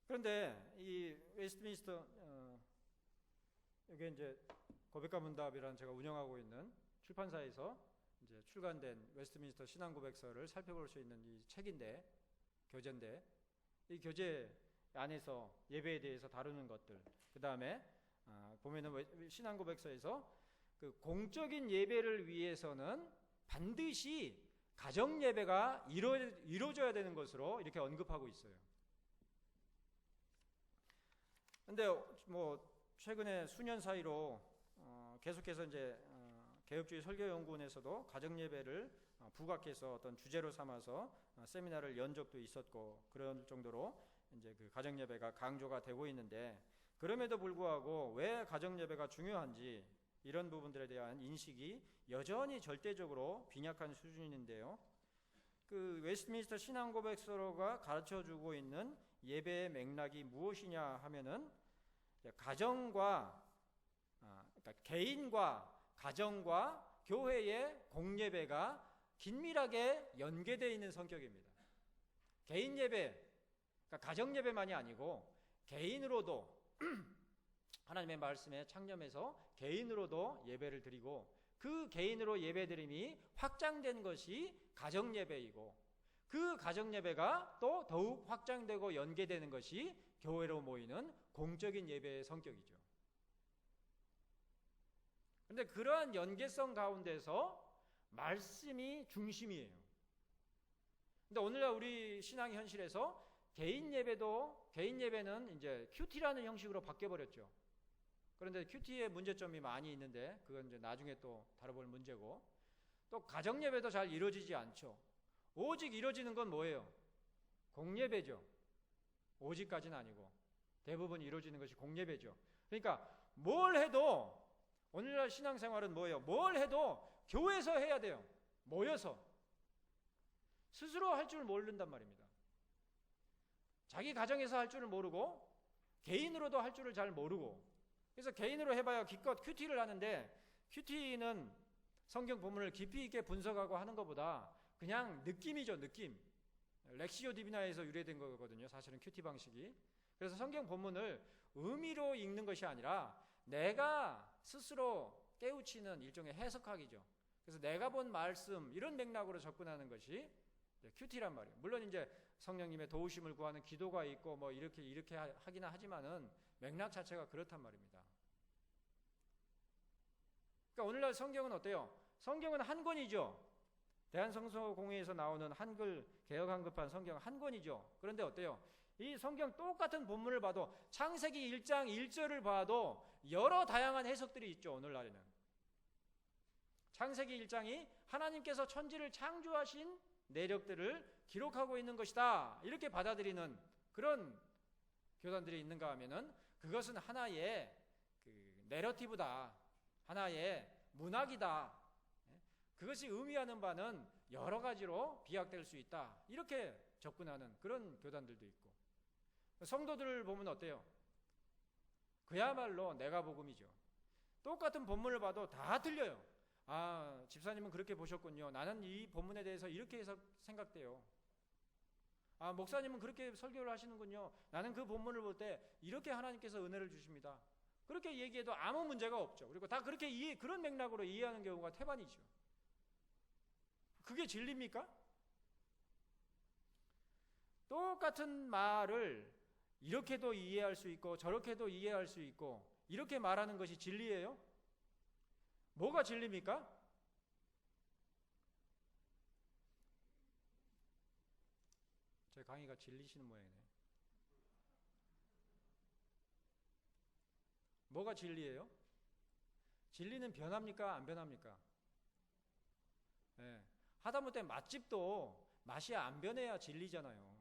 그런데 이 웨스트민스터 이게 이제 고백과 문답이라는 제가 운영하고 있는 출판사에서 이제 출간된 웨스트민스터 신앙 고백서를 살펴볼 수 있는 이 책인데 교재인데 이 교재 안에서 예배에 대해서 다루는 것들 그 다음에 보면은 신앙 고백서에서 그 공적인 예배를 위해서는 반드시 가정 예배가 이루어져야 되는 것으로 이렇게 언급하고 있어요. 근데 뭐 최근에 수년 사이로 계속해서 이제 개혁주의 설교연구원에서도 가정 예배를 부각해서 어떤 주제로 삼아서 세미나를 연 적도 있었고 그런 정도로 이제 그 가정 예배가 강조가 되고 있는데 그럼에도 불구하고 왜 가정 예배가 중요한지 이런 부분들에 대한 인식이 여전히 절대적으로 빈약한 수준인데요. 그 웨스트민스터 신앙 고백서가 가르쳐주고 있는 예배의 맥락이 무엇이냐 하면은 가정과 그러니까 개인과 가정과 교회의 공예배가 긴밀하게 연계되어 있는 성격입니다. 개인 예배, 그러니까 가정 예배만이 아니고 개인으로도 하나님의 말씀에 창념해서 개인으로도 예배를 드리고 그 개인으로 예배드림이 확장된 것이 가정 예배이고 그 가정 예배가 또 더욱 확장되고 연계되는 것이 교회로 모이는 공적인 예배의 성격이죠. 그런데 그러한 연계성 가운데서 말씀이 중심이에요. 근데 오늘날 우리 신앙 현실에서 개인 예배는 이제 큐티라는 형식으로 바뀌어 버렸죠. 그런데 큐티의 문제점이 많이 있는데 그건 이제 나중에 또 다뤄볼 문제고, 또 가정 예배도 잘 이루어지지 않죠. 오직 이루어지는 건 뭐예요? 공예배죠. 오직까지는 아니고 대부분 이루어지는 것이 공예배죠. 그러니까 뭘 해도 오늘날 신앙생활은 뭐예요? 뭘 해도 교회에서 해야 돼요. 모여서. 스스로 할 줄 모른단 말입니다. 자기 가정에서 할 줄을 모르고 개인으로도 할 줄을 잘 모르고, 그래서 개인으로 해봐야 기껏 큐티를 하는데, 큐티는 성경 본문을 깊이 있게 분석하고 하는 것보다 그냥 느낌이죠. 느낌. 렉시오 디비나에서 유래된 거거든요. 사실은 큐티 방식이. 그래서 성경 본문을 의미로 읽는 것이 아니라 내가 스스로 깨우치는 일종의 해석하기죠. 그래서 내가 본 말씀, 이런 맥락으로 접근하는 것이 큐티란 말이에요. 물론 이제 성령님의 도우심을 구하는 기도가 있고 뭐 이렇게 하기는 하지만은 맥락 자체가 그렇단 말입니다. 그러니까 오늘날 성경은 어때요? 성경은 한 권이죠. 대한성서공회에서 나오는 한글 개역 한글판 성경 한 권이죠. 그런데 어때요? 이 성경 똑같은 본문을 봐도 창세기 1장 1절을 봐도 여러 다양한 해석들이 있죠. 오늘날에는 창세기 1장이 하나님께서 천지를 창조하신 내력들을 기록하고 있는 것이다, 이렇게 받아들이는 그런 교단들이 있는가 하면은 그것은 하나의 내러티브다, 하나의 문학이다, 그것이 의미하는 바는 여러 가지로 비약될 수 있다, 이렇게 접근하는 그런 교단들도 있고, 성도들을 보면 어때요? 그야말로 내가복음이죠. 똑같은 본문을 봐도 다 틀려요. 아, 집사님은 그렇게 보셨군요. 나는 이 본문에 대해서 이렇게 해서 생각돼요. 아, 목사님은 그렇게 설교를 하시는군요. 나는 그 본문을 볼 때 이렇게 하나님께서 은혜를 주십니다. 그렇게 얘기해도 아무 문제가 없죠. 그리고 다 그렇게 그런 맥락으로 이해하는 경우가 태반이죠. 그게 진리입니까? 똑같은 말을 이렇게도 이해할 수 있고 저렇게도 이해할 수 있고 이렇게 말하는 것이 진리예요? 뭐가 진리입니까? 제 강의가 진리시는 모양이네. 뭐가 진리예요? 진리는 변합니까? 안 변합니까? 네. 하다못해 맛집도 맛이 안 변해야 진리잖아요.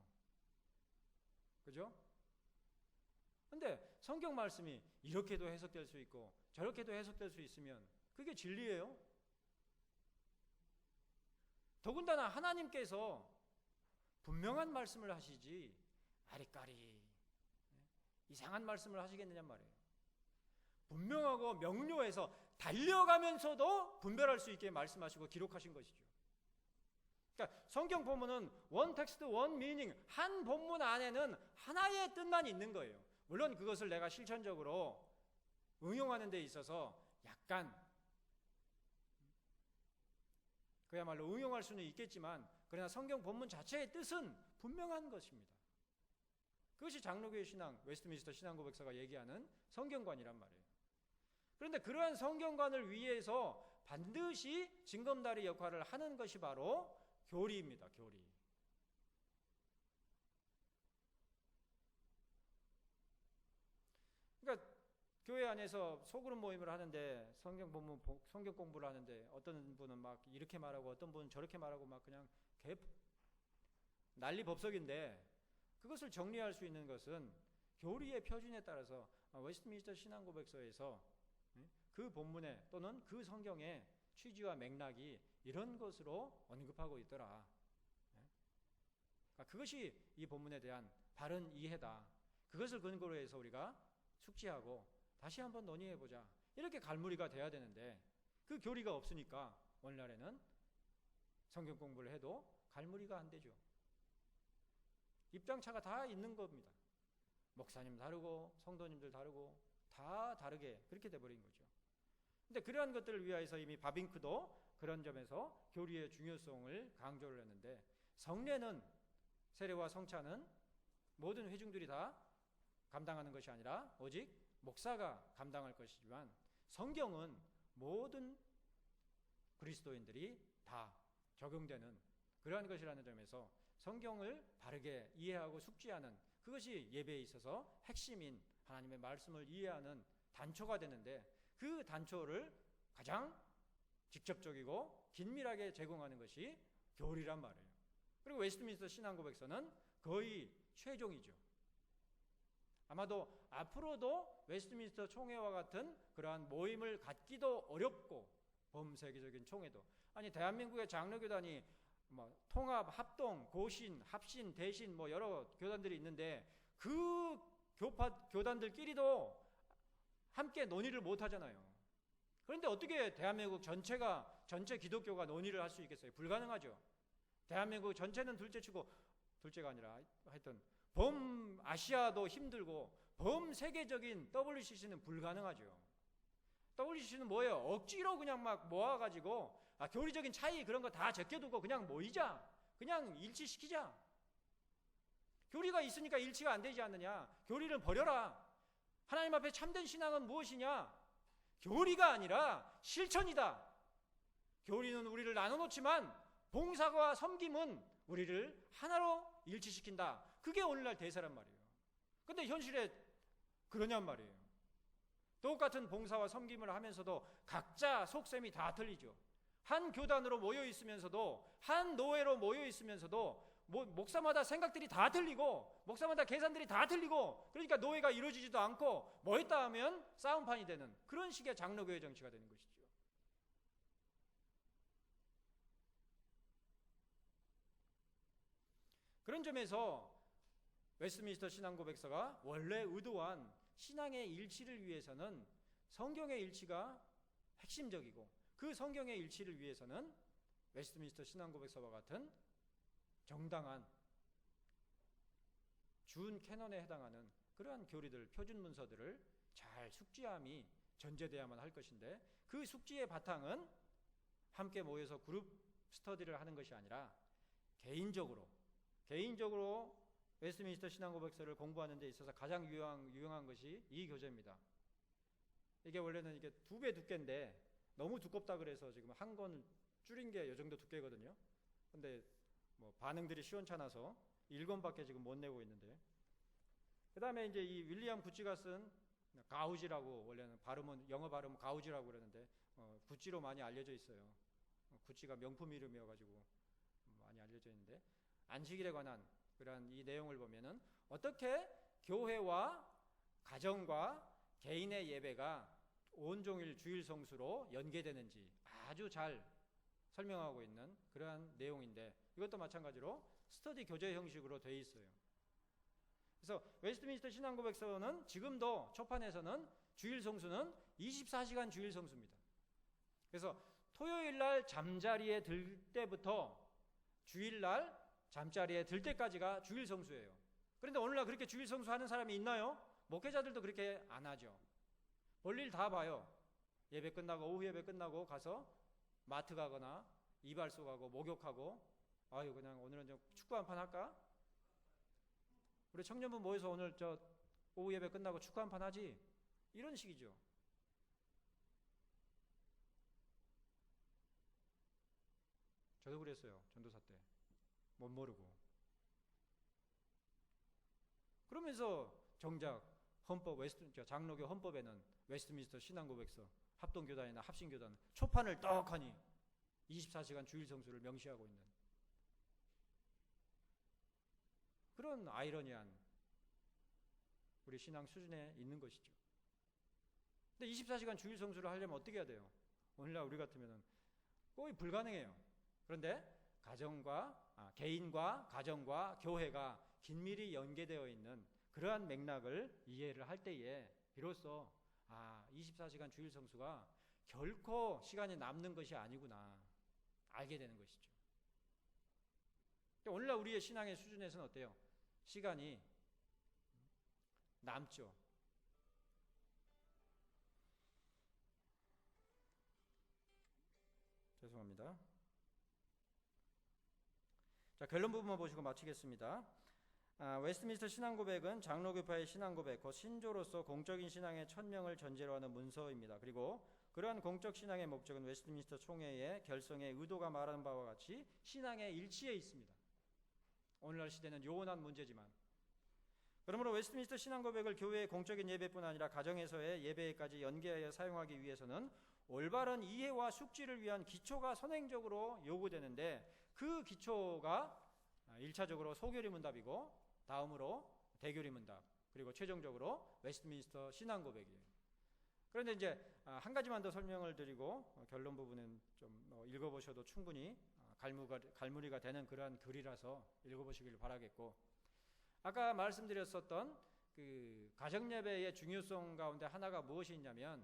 그죠? 근데 성경 말씀이 이렇게도 해석될 수 있고 저렇게도 해석될 수 있으면 그게 진리예요? 더군다나 하나님께서 분명한 말씀을 하시지 아리까리 이상한 말씀을 하시겠느냐 말이에요. 분명하고 명료해서 달려가면서도 분별할 수 있게 말씀하시고 기록하신 것이죠. 그러니까 성경 본문은 원 텍스트 원 미닝, 한 본문 안에는 하나의 뜻만 있는 거예요. 물론 그것을 내가 실천적으로 응용하는 데 있어서 약간 그야말로 응용할 수는 있겠지만, 그러나 성경 본문 자체의 뜻은 분명한 것입니다. 그것이 장로교의 신앙, 웨스트민스터 신앙고백서가 얘기하는 성경관이란 말이에요. 그런데 그러한 성경관을 위해서 반드시 징검다리 역할을 하는 것이 바로 교리입니다. 교리. 그러니까 교회 안에서 소그룹 모임을 하는데 성경 본문 성경 공부를 하는데 어떤 분은 막 이렇게 말하고 어떤 분은 저렇게 말하고 막 그냥 난리 법석인데, 그것을 정리할 수 있는 것은 교리의 표준에 따라서 웨스트민스터 신앙고백서에서 그 본문에 또는 그 성경의 취지와 맥락이 이런 것으로 언급하고 있더라. 그것이 이 본문에 대한 바른 이해다. 그것을 근거로 해서 우리가 숙지하고 다시 한번 논의해보자, 이렇게 갈무리가 돼야 되는데 그 교리가 없으니까 오늘날에는 성경 공부를 해도 갈무리가 안 되죠. 입장차가 다 있는 겁니다. 목사님 다르고 성도님들 다르고 다 다르게 그렇게 돼버린 거죠. 근데 그러한 것들을 위하여서 이미 바빙크도 그런 점에서 교리의 중요성을 강조를 했는데, 성례는, 세례와 성찬은 모든 회중들이 다 감당하는 것이 아니라 오직 목사가 감당할 것이지만, 성경은 모든 그리스도인들이 다 적용되는 그러한 것이라는 점에서 성경을 바르게 이해하고 숙지하는 그것이 예배에 있어서 핵심인 하나님의 말씀을 이해하는 단초가 되는데, 그 단초를 가장 직접적이고 긴밀하게 제공하는 것이 교리란 말이에요. 그리고 웨스트민스터 신앙고백서는 거의 최종이죠. 아마도 앞으로도 웨스트민스터 총회와 같은 그러한 모임을 갖기도 어렵고, 범세계적인 총회도, 아니 대한민국의 장로교단이 통합, 합동, 고신, 합신, 대신 여러 교단들이 있는데 그 교단들끼리도 함께 논의를 못 하잖아요. 그런데 어떻게 대한민국 전체 기독교가 논의를 할 수 있겠어요? 불가능하죠. 대한민국 전체는 둘째치고, 둘째가 아니라 하여튼 범아시아도 힘들고 범세계적인 WCC는 불가능하죠. WCC는 뭐예요? 억지로 그냥 막 모아가지고 교리적인 차이 그런 거 다 제껴두고 그냥 모이자, 그냥 일치시키자. 교리가 있으니까 일치가 안 되지 않느냐? 교리를 버려라. 하나님 앞에 참된 신앙은 무엇이냐? 교리가 아니라 실천이다. 교리는 우리를 나눠놓지만 봉사와 섬김은 우리를 하나로 일치시킨다. 그게 오늘날 대세란 말이에요. 근데 현실에 그러냔 말이에요. 똑같은 봉사와 섬김을 하면서도 각자 속셈이 다 틀리죠. 한 교단으로 모여 있으면서도, 한 노회로 모여 있으면서도 목사마다 생각들이 다 틀리고, 목사마다 계산들이 다 틀리고, 그러니까 노회가 이루어지지도 않고, 뭐 했다 하면 싸움판이 되는 그런 식의 장로교회 정치가 되는 것이죠. 그런 점에서 웨스트민스터 신앙고백서가 원래 의도한 신앙의 일치를 위해서는 성경의 일치가 핵심적이고, 그 성경의 일치를 위해서는 웨스트민스터 신앙고백서와 같은 정당한 준 캐논에 해당하는 그러한 교리들, 표준 문서들을 잘 숙지함이 전제되어야만 할 것인데, 그 숙지의 바탕은 함께 모여서 그룹 스터디를 하는 것이 아니라 개인적으로 웨스트민스터 신앙고백서를 공부하는 데 있어서 가장 유용한 것이 이 교재입니다. 이게 원래는 이게 2배 두께인데 너무 두껍다 그래서 지금 한 권 줄인 게 이 정도 두께거든요. 근데 반응들이 시원찮아서 1권밖에 지금 못 내고 있는데, 그 다음에 이제 이 윌리엄 구찌가 쓴 가우지라고, 원래는 영어 발음은 가우지라고 그러는데 구찌로 많이 알려져 있어요. 구찌가 명품 이름이어가지고 많이 알려져 있는데, 안식일에 관한 그런 이 내용을 보면은 어떻게 교회와 가정과 개인의 예배가 온종일 주일 성수로 연계되는지 아주 잘 설명하고 있는 그러한 내용인데, 이것도 마찬가지로 스터디 교재 형식으로 되어 있어요. 그래서 웨스트민스터 신앙고백서는 지금도 초판에서는 주일 성수는 24시간 주일 성수입니다. 그래서 토요일날 잠자리에 들 때부터 주일날 잠자리에 들 때까지가 주일 성수예요. 그런데 오늘날 그렇게 주일 성수하는 사람이 있나요? 목회자들도 그렇게 안 하죠. 볼일 다 봐요. 예배 끝나고, 오후 예배 끝나고 가서 마트 가거나 이발소 가고 목욕하고, 아유 그냥 오늘은 좀 축구 한 판 할까? 우리 청년분 모여서 오늘 오후 예배 끝나고 축구 한 판 하지? 이런 식이죠. 저도 그랬어요. 전도사 때. 못 모르고. 그러면서 정작 장로교 헌법에는 웨스트민스터 신앙고백서, 합동교단이나 합신교단 초판을 떡하니 24시간 주일 성수를 명시하고 있는 그런 아이러니한 우리 신앙 수준에 있는 것이죠. 근데 24시간 주일 성수를 하려면 어떻게 해야 돼요? 오늘날 우리 같으면 거의 불가능해요. 그런데 개인과 가정과 교회가 긴밀히 연계되어 있는 그러한 맥락을 이해를 할 때에 비로소 24시간 주일 성수가 결코 시간이 남는 것이 아니구나 알게 되는 것이죠. 오늘날 우리의 신앙의 수준에서는 어때요? 시간이 남죠. 죄송합니다. 자, 결론 부분만 보시고 마치겠습니다. 웨스트민스터 신앙고백은 장로교파의 신앙고백, 곧 신조로서 공적인 신앙의 천명을 전제로 하는 문서입니다. 그리고 그러한 공적 신앙의 목적은 웨스트민스터 총회의 결성의 의도가 말하는 바와 같이 신앙의 일치에 있습니다. 오늘날 시대는 요원한 문제지만, 그러므로 웨스트민스터 신앙 고백을 교회의 공적인 예배뿐 아니라 가정에서의 예배까지 연계하여 사용하기 위해서는 올바른 이해와 숙지를 위한 기초가 선행적으로 요구되는데, 그 기초가 1차적으로 소교리 문답이고, 다음으로 대교리 문답, 그리고 최종적으로 웨스트민스터 신앙 고백이에요. 그런데 이제 한 가지만 더 설명을 드리고 결론 부분은 좀 읽어보셔도 충분히 갈무리가 되는 그러한 글이라서 읽어보시길 바라겠고, 아까 말씀드렸었던 그 가정예배의 중요성 가운데 하나가 무엇이 있냐면,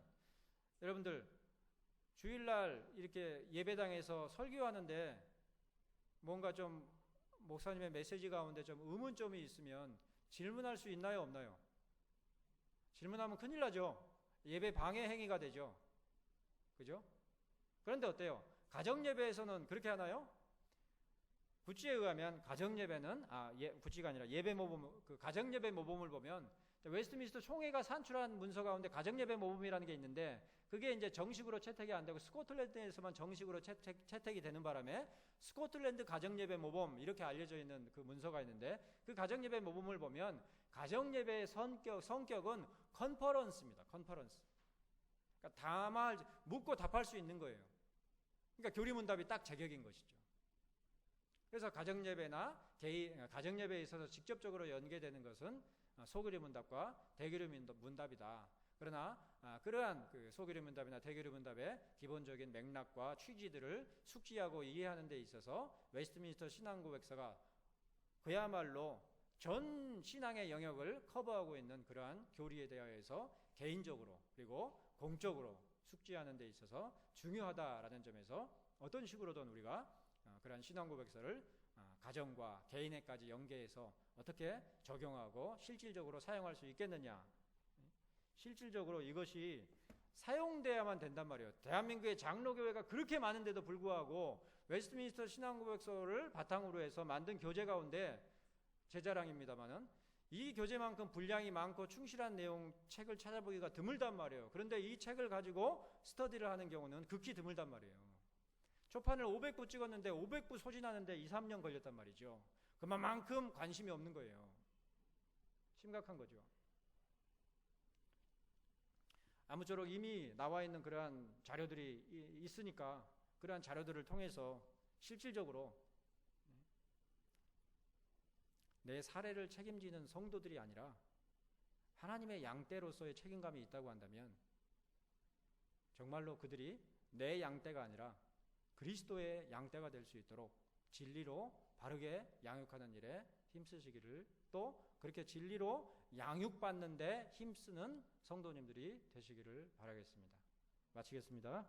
여러분들 주일날 이렇게 예배당에서 설교하는데 뭔가 좀 목사님의 메시지 가운데 좀 의문점이 있으면 질문할 수 있나요, 없나요? 질문하면 큰일 나죠. 예배 방해 행위가 되죠. 그죠? 그런데 어때요? 가정예배에서는 그렇게 하나요? 구찌에 의하면 가정예배는 구찌가 아니라 예배 모범, 그 가정예배 모범을 보면 웨스트민스터 총회가 산출한 문서 가운데 가정예배 모범이라는 게 있는데, 그게 이제 정식으로 채택이 안 되고 스코틀랜드에서만 정식으로 채택이 되는 바람에 스코틀랜드 가정예배 모범 이렇게 알려져 있는 그 문서가 있는데, 그 가정예배 모범을 보면 가정예배의 성격은 컨퍼런스입니다. 컨퍼런스. 그러니까 묻고 답할 수 있는 거예요. 그러니까 교리문답이 딱 제격인 것이죠. 그래서 가정예배에 있어서 직접적으로 연계되는 것은 소교리 문답과 대교리 문답이다. 그러나 그러한 그 소교리 문답이나 대교리 문답의 기본적인 맥락과 취지들을 숙지하고 이해하는 데 있어서 웨스트민스터 신앙고백서가 그야말로 전 신앙의 영역을 커버하고 있는 그러한 교리에 대하여서 개인적으로 그리고 공적으로 숙지하는 데 있어서 중요하다라는 점에서 어떤 식으로든 우리가 그러한 신앙고백서를 가정과 개인에까지 연계해서 어떻게 적용하고 실질적으로 사용할 수 있겠느냐. 실질적으로 이것이 사용돼야만 된단 말이에요. 대한민국의 장로교회가 그렇게 많은데도 불구하고 웨스트민스터 신앙고백서를 바탕으로 해서 만든 교재 가운데, 제 자랑입니다만은 이 교재만큼 분량이 많고 충실한 내용 책을 찾아보기가 드물단 말이에요. 그런데 이 책을 가지고 스터디를 하는 경우는 극히 드물단 말이에요. 초판을 500부 찍었는데 500부 소진하는데 2, 3년 걸렸단 말이죠. 그만큼 관심이 없는 거예요. 심각한 거죠. 아무쪼록 이미 나와 있는 그러한 자료들이 있으니까 그러한 자료들을 통해서 실질적으로 내 사례를 책임지는 성도들이 아니라 하나님의 양떼로서의 책임감이 있다고 한다면 정말로 그들이 내 양떼가 아니라 그리스도의 양떼가 될 수 있도록 진리로 바르게 양육하는 일에 힘쓰시기를, 또 그렇게 진리로 양육받는 데 힘쓰는 성도님들이 되시기를 바라겠습니다. 마치겠습니다.